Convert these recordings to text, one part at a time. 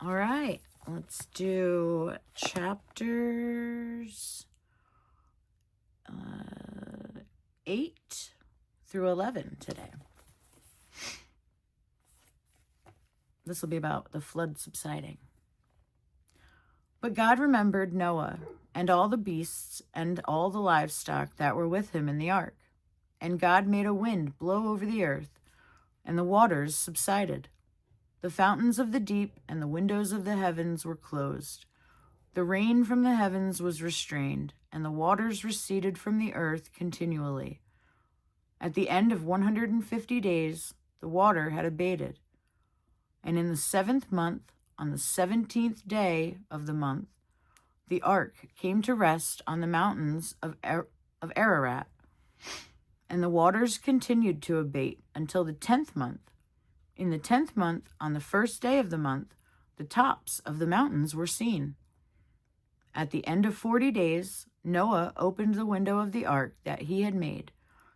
All right, let's do chapters 8 through 11 today. This will be about the flood subsiding. But God remembered Noah and all the beasts and all the livestock that were with him in the ark. And God made a wind blow over the earth, and the waters subsided. The fountains of the deep and the windows of the heavens were closed. The rain from the heavens was restrained, and the waters receded from the earth continually. At the end of 150 days, the water had abated. And in the 7th month, on the 17th day of the month, the ark came to rest on the mountains of Ararat. And the waters continued to abate until the 10th month. In the 10th month, on the 1st day of the month, the tops of the mountains were seen. At the end of 40 days, Noah opened the window of the ark that he had made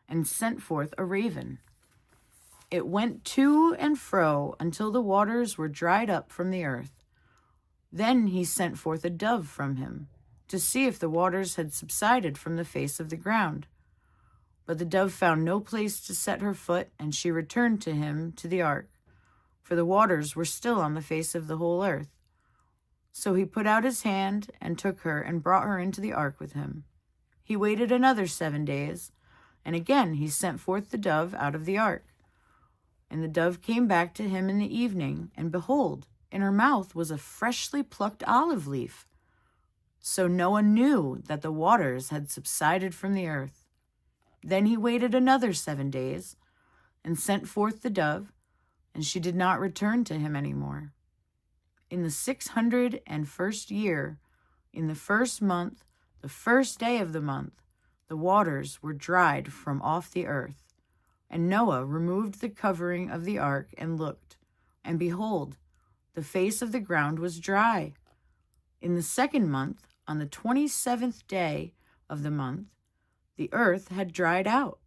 and sent forth a raven. It went to and fro until the waters were dried up from the earth. Then he sent forth a dove from him to see if the waters had subsided from the face of the ground. But the dove found no place to set her foot, and she returned to him to the ark, for the waters were still on the face of the whole earth. So he put out his hand and took her and brought her into the ark with him. He waited another 7 days, and again he sent forth the dove out of the ark. And the dove came back to him in the evening, and behold, in her mouth was a freshly plucked olive leaf. So Noah knew that the waters had subsided from the earth. Then he waited another 7 days and sent forth the dove, and she did not return to him any more. In the 601st year, in the 1st month, the 1st day of the month, the waters were dried from off the earth. And Noah removed the covering of the ark and looked, and behold, the face of the ground was dry. In the 2nd month, on the 27th day of the month, the earth had dried out.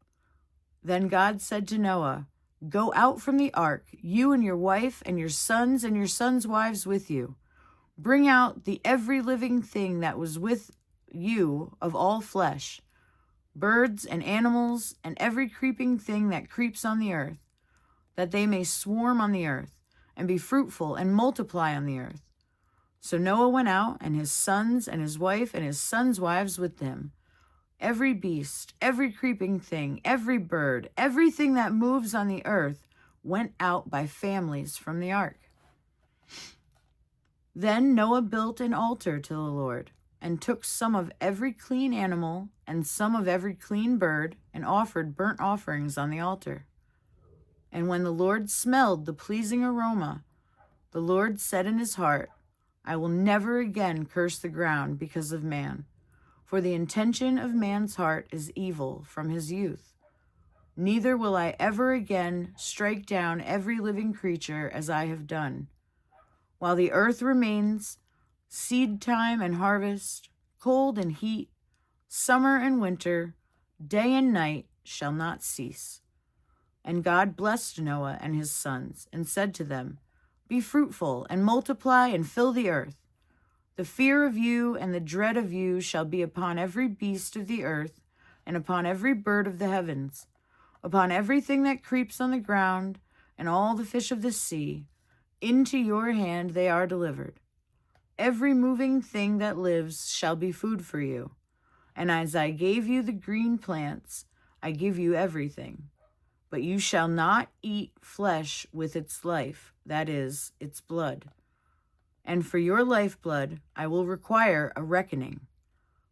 Then God said to Noah, "Go out from the ark, you and your wife and your sons wives with you. Bring out the every living thing that was with you of all flesh, birds and animals and every creeping thing that creeps on the earth, that they may swarm on the earth and be fruitful and multiply on the earth." So Noah went out, and his sons and his wife and his sons' wives with him. Every beast, every creeping thing, every bird, everything that moves on the earth went out by families from the ark. Then Noah built an altar to the Lord, and took some of every clean animal and some of every clean bird, and offered burnt offerings on the altar. And when the Lord smelled the pleasing aroma, the Lord said in his heart, "I will never again curse the ground because of man. For the intention of man's heart is evil from his youth. Neither will I ever again strike down every living creature as I have done. While the earth remains, seed time and harvest, cold and heat, summer and winter, day and night shall not cease." And God blessed Noah and his sons, and said to them, "Be fruitful and multiply and fill the earth. The fear of you and the dread of you shall be upon every beast of the earth, and upon every bird of the heavens, upon everything that creeps on the ground, and all the fish of the sea. Into your hand they are delivered. Every moving thing that lives shall be food for you. And as I gave you the green plants, I give you everything. But you shall not eat flesh with its life, that is, its blood. And for your lifeblood I will require a reckoning.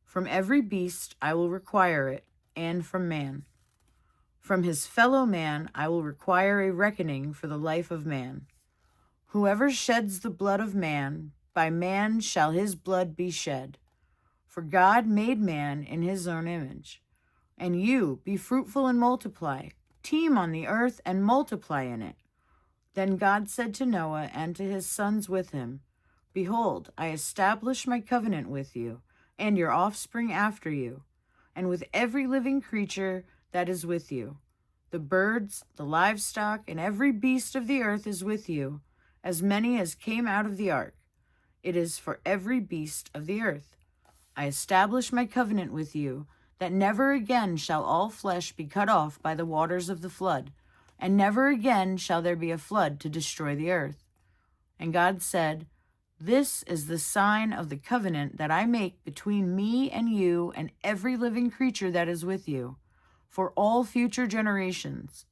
From every beast I will require it, and from man. From his fellow man I will require a reckoning for the life of man. Whoever sheds the blood of man, by man shall his blood be shed. For God made man in his own image. And you, be fruitful and multiply, teem on the earth and multiply in it." Then God said to Noah and to his sons with him, "Behold, I establish my covenant with you, and your offspring after you, and with every living creature that is with you. The birds, the livestock, and every beast of the earth is with you, as many as came out of the ark. It is for every beast of the earth. I establish my covenant with you, that never again shall all flesh be cut off by the waters of the flood, and never again shall there be a flood to destroy the earth. And God said, This is the sign of the covenant that I make between me and you and every living creature that is with you, for all future generations.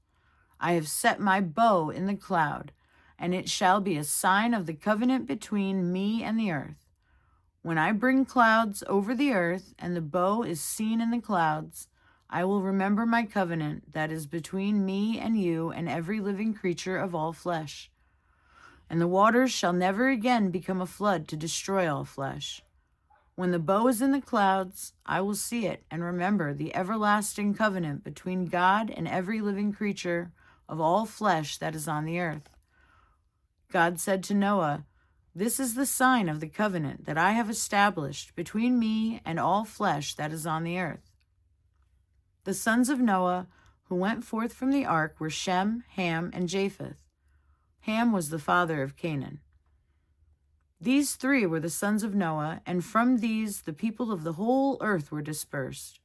I have set my bow in the cloud, and it shall be a sign of the covenant between me and the earth. When I bring clouds over the earth, and the bow is seen in the clouds, I will remember my covenant that is between me and you and every living creature of all flesh. And the waters shall never again become a flood to destroy all flesh. When the bow is in the clouds, I will see it and remember the everlasting covenant between God and every living creature of all flesh that is on the earth. God said to Noah, This is the sign of the covenant that I have established between me and all flesh that is on the earth. The sons of Noah who went forth from the ark were Shem, Ham, and Japheth. Ham was the father of Canaan. These three were the sons of Noah, and from these the people of the whole earth were dispersed.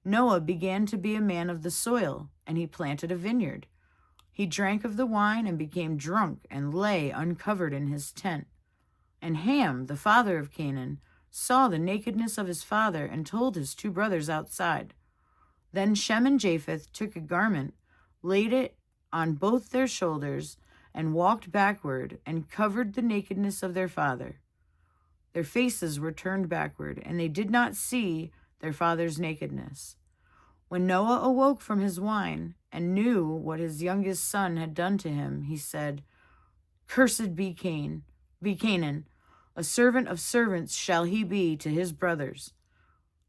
Noah began to be a man of the soil, and he planted a vineyard. He drank of the wine and became drunk and lay uncovered in his tent. And Ham, the father of Canaan, saw the nakedness of his father and told his two brothers outside. Then Shem and Japheth took a garment, laid it on both their shoulders, and walked backward and covered the nakedness of their father. Their faces were turned backward, and they did not see their father's nakedness. When Noah awoke from his wine and knew what his youngest son had done to him, he said, Cursed be Canaan, a servant of servants shall he be to his brothers.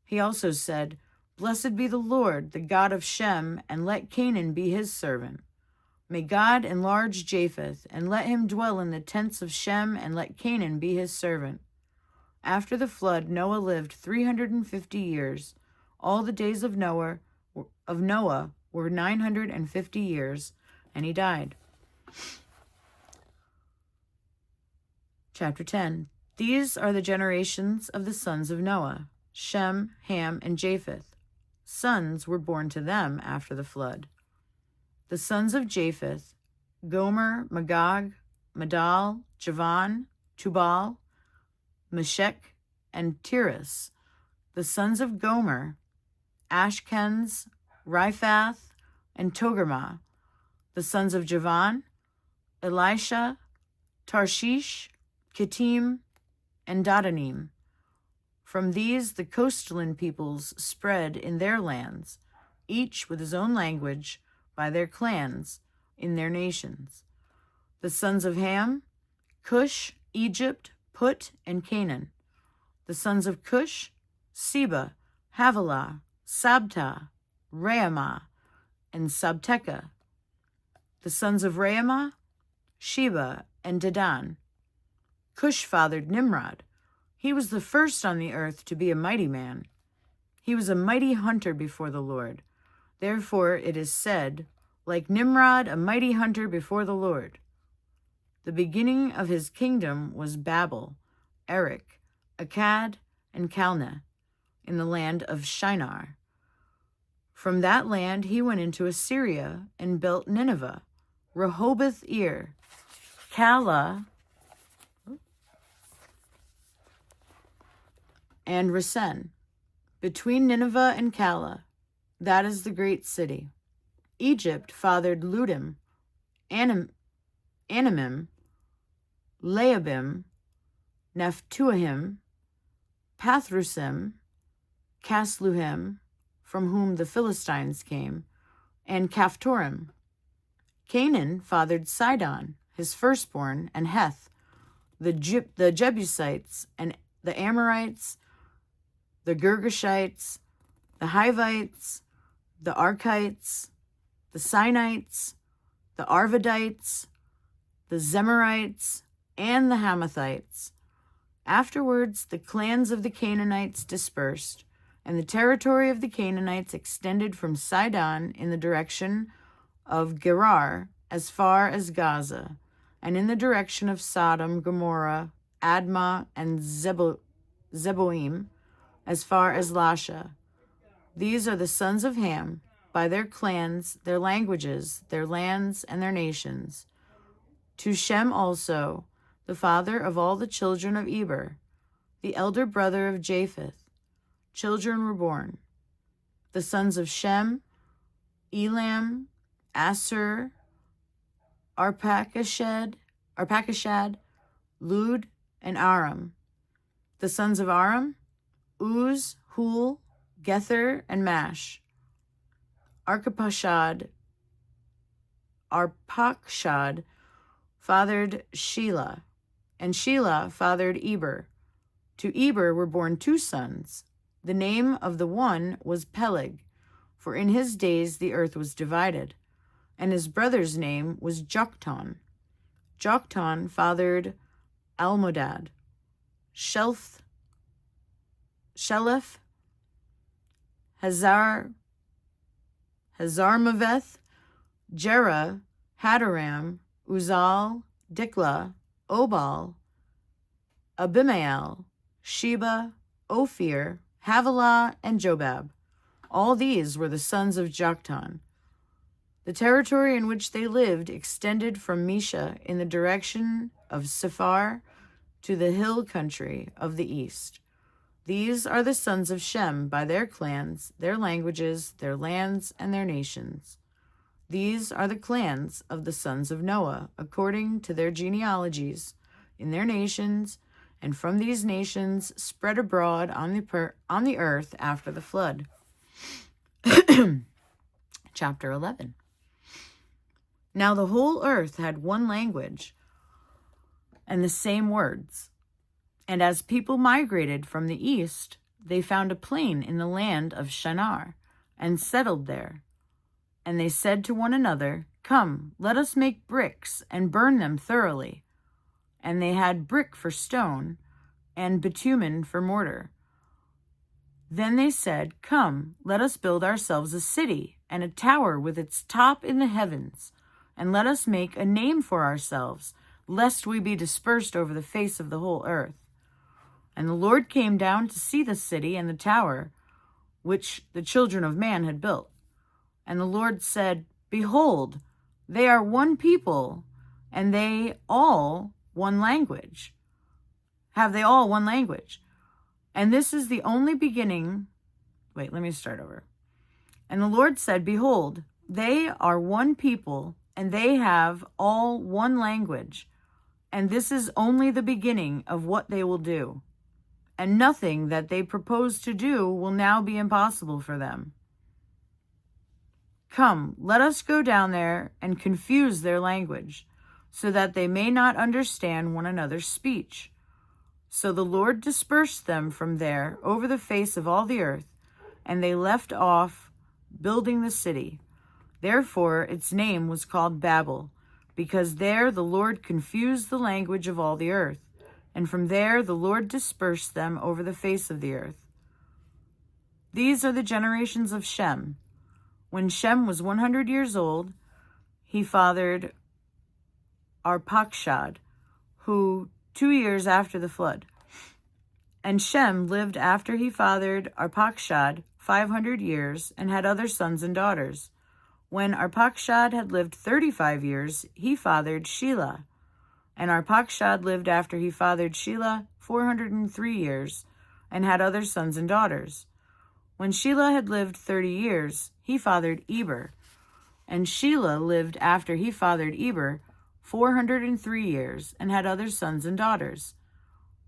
He also said, Blessed be the Lord, the God of Shem, and let Canaan be his servant. May God enlarge Japheth, and let him dwell in the tents of Shem, and let Canaan be his servant. After the flood, Noah lived 350 years. All the days of Noah were 950 years, and he died. Chapter 10. These are the generations of the sons of Noah, Shem, Ham, and Japheth. Sons were born to them after the flood. The sons of Japheth, Gomer, Magog, Madal, Javan, Tubal, Meshech, and Tiras. The sons of Gomer, Ashkenaz, Riphath, and Togarmah. The sons of Javan, Elisha, Tarshish, Kittim, and Dadanim. From these the coastland peoples spread in their lands, each with his own language, by their clans, in their nations. The sons of Ham, Cush, Egypt, Put, and Canaan. The sons of Cush, Seba, Havilah, Sabta, Raamah, and Sabteka. The sons of Raamah, Sheba, and Dedan. Cush fathered Nimrod. He was the first on the earth to be a mighty man. He was a mighty hunter before the Lord. Therefore it is said, like Nimrod, a mighty hunter before the Lord. The beginning of his kingdom was Babel, Erech, Akkad, and Calneh, in the land of Shinar. From that land he went into Assyria and built Nineveh, Rehoboth-ir, Calah, and Resen. Between Nineveh and Calah, that is the great city. Egypt fathered Ludim, Anamim, Leabim, Nephtuahim, Pathrusim, Casluhim, from whom the Philistines came, and Caphtorim. Canaan fathered Sidon, his firstborn, and Heth, the Jebusites, and the Amorites, the Girgashites, the Hivites, the Arkites, the Sinites, the Arvadites, the Zemarites, and the Hamathites. Afterwards, the clans of the Canaanites dispersed, and the territory of the Canaanites extended from Sidon in the direction of Gerar as far as Gaza, and in the direction of Sodom, Gomorrah, Admah, and Zeboim, as far as Lasha. These are the sons of Ham, by their clans, their languages, their lands, and their nations. To Shem also, the father of all the children of Eber, the elder brother of Japheth, children were born. The sons of Shem, Elam, Assur, Arpachshad, Lud, and Aram. The sons of Aram, Uz, Hul, Gether, and Mash. Arpachshad fathered Shelah, and Shelah fathered Eber. To Eber were born 2 sons. The name of the one was Peleg, for in his days the earth was divided, and his brother's name was Joktan. Joktan fathered Almodad, Shelef, Hazarmaveth, Jerah, Hadaram, Uzal, Diklah, Obal, Abimael, Sheba, Ophir, Havilah, and Jobab. All these were the sons of Joktan. The territory in which they lived extended from Mesha in the direction of Sephar to the hill country of the east. These are the sons of Shem by their clans, their languages, their lands, and their nations. These are the clans of the sons of Noah, according to their genealogies, in their nations, and from these nations spread abroad on the earth after the flood. Chapter 11. Now the whole earth had one language and the same words. And as people migrated from the east, they found a plain in the land of Shinar and settled there. And they said to one another, "Come, let us make bricks and burn them thoroughly." And they had brick for stone and bitumen for mortar. Then they said, "Come, let us build ourselves a city and a tower with its top in the heavens, and let us make a name for ourselves, lest we be dispersed over the face of the whole earth." And the Lord came down to see the city and the tower, which the children of man had built. And the Lord said, "Behold, they are one people, and they all one language. Have they all one language? And this is the only beginning." Wait, let me start over. And the Lord said, "Behold, they are one people, and they have all one language. And this is only the beginning of what they will do. And nothing that they propose to do will now be impossible for them. Come, let us go down there and confuse their language, so that they may not understand one another's speech." So the Lord dispersed them from there over the face of all the earth, and they left off building the city. Therefore its name was called Babel, because there the Lord confused the language of all the earth, and from there the Lord dispersed them over the face of the earth. These are the generations of Shem. When Shem was 100 years old, he fathered Arpachshad, who 2 years after the flood. And Shem lived after he fathered Arpachshad 500 years and had other sons and daughters. When Arpachshad had lived 35 years, he fathered Shelah. And Arpachshad lived after he fathered Shelah 403 years and had other sons and daughters. When Shelah had lived 30 years, he fathered Eber. And Shelah lived after he fathered Eber 403 years and had other sons and daughters.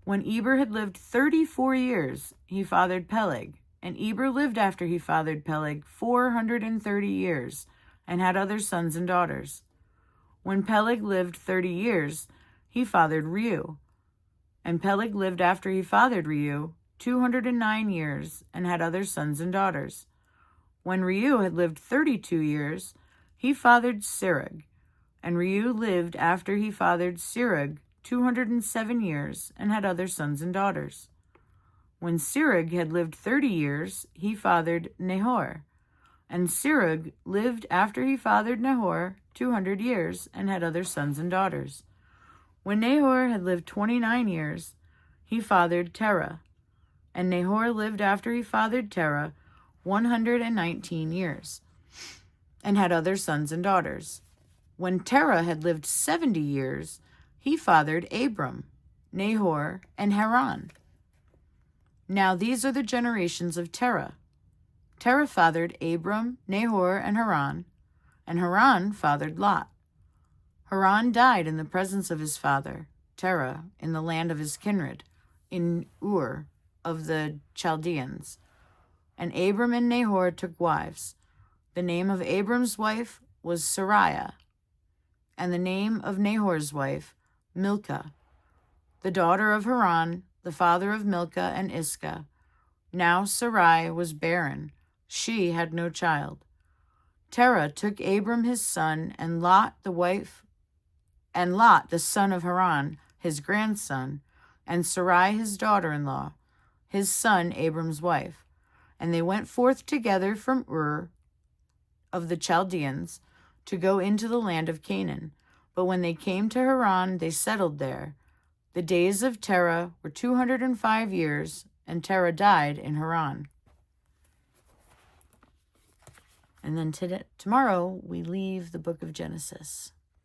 When Eber had lived 34 years, he fathered Peleg. And Eber lived after he fathered Peleg 430 years and had other sons and daughters. When Peleg lived 30 years, he fathered Reu. And Peleg lived after he fathered Reu 209 years and had other sons and daughters. When Reu had lived 32 years, he fathered Serug. And Reu lived after he fathered Serug 207 years and had other sons and daughters. When Serug had lived 30 years, he fathered Nahor. And Serug lived after he fathered Nahor 200 years and had other sons and daughters. When Nahor had lived 29 years, he fathered Terah. And Nahor lived after he fathered Terah 119 years, and had other sons and daughters. When Terah had lived 70 years, he fathered Abram, Nahor, and Haran. Now these are the generations of Terah. Terah fathered Abram, Nahor, and Haran fathered Lot. Haran died in the presence of his father, Terah, in the land of his kindred, in Ur of the Chaldeans. And Abram and Nahor took wives. The name of Abram's wife was Sarai, and the name of Nahor's wife, Milcah, the daughter of Haran, the father of Milcah and Iscah. Now Sarai was barren. She had no child. Terah took Abram his son, and Lot the son of Haran, his grandson, and Sarai his daughter-in-law, his son Abram's wife. And they went forth together from Ur of the Chaldeans to go into the land of Canaan. But when they came to Haran, they settled there. The days of Terah were 205 years, and Terah died in Haran. And then tomorrow we leave the book of Genesis.